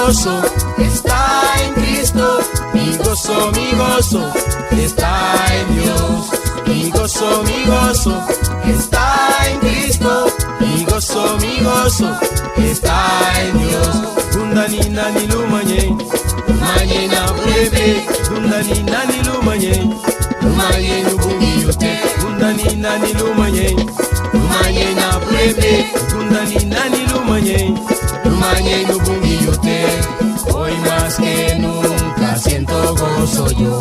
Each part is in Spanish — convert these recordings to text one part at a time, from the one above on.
gozo está en Cristo. Mi gozo está en Dios. Mi gozo está en Cristo. Mi gozo está en Dios. Gundani nani lumanye, lumanye na brebe. Gundani nani lumanye, lumanye nubungi yote. Gundani nani lumanye, lumanye na brebe. Gundani nani lumanye, lumanye nubungi yote. Hoy más que nunca siento gozo yo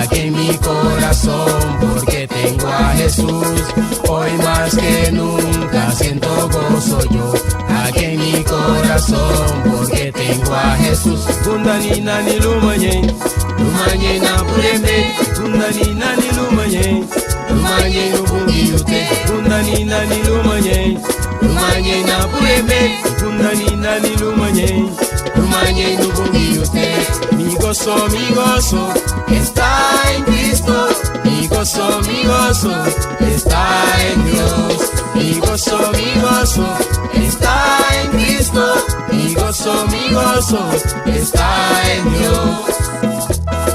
aquí en mi corazón, porque tengo a Jesús. Hoy más que nunca siento gozo yo aquí en mi corazón, porque tengo a Jesús. Gundani nani lumanye, lumanye na pureme. Gundani nani lumanye, lumanye nubungi yote. Gundani nani lumanye, lumanye na pureme. Gundani nani lumanye, lumanye nubungi yote. Mi gozo está en Cristo. Mi gozo está en Dios. Mi gozo está en Cristo. Mi gozo está en Dios.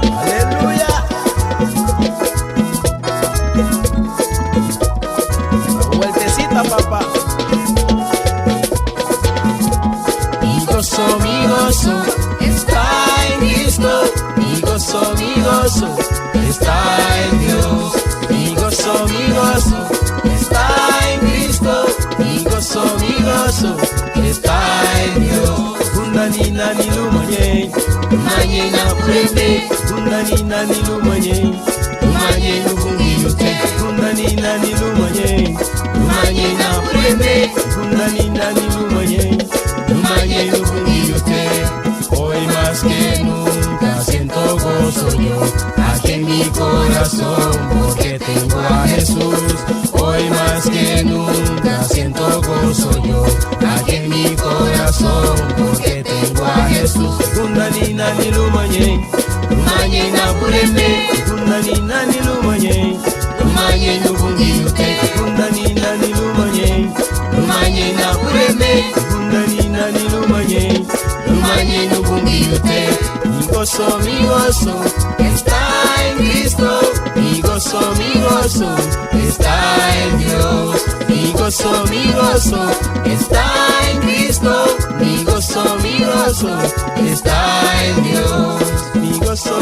Aleluya. Vueltecita, papá. Mi gozo está en Cristo. Mi gozo está en Dios. Mi gozo está en Cristo. Mi gozo está en Dios. Gundani nani lumanye, lumanye na prebe. Gundani nani lumanye, lumanye nubungi yote. Gundani nani lumanye, lumanye na prebe. Gundani nani lumanye, lumanye nubungi yote. Hoy más que nunca siento gozo yo aquí en mi corazón, porque tengo a Jesús. Hoy más que nunca siento gozo yo aquí en mi corazón, porque tengo a Jesús. Gundani nani lumanye, lumanye na pureme. Gundani nani lumanye, lumanye nubungi yote. Gundani nani lumanye, lumanye na pureme. Gundani nani lumanye, lumanye nubungi yote. Mi gozo está en Cristo. Mi gozo está en Dios. Mi gozo está en Cristo. Mi gozo está en Dios. Mi gozo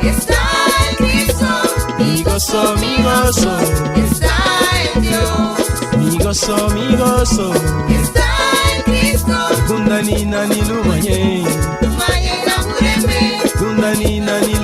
está en Cristo. Mi gozo Está en Dios. Mi gozo Está en Cristo. Gundani nani lumanye, Lumanye na pureme. Gundani nani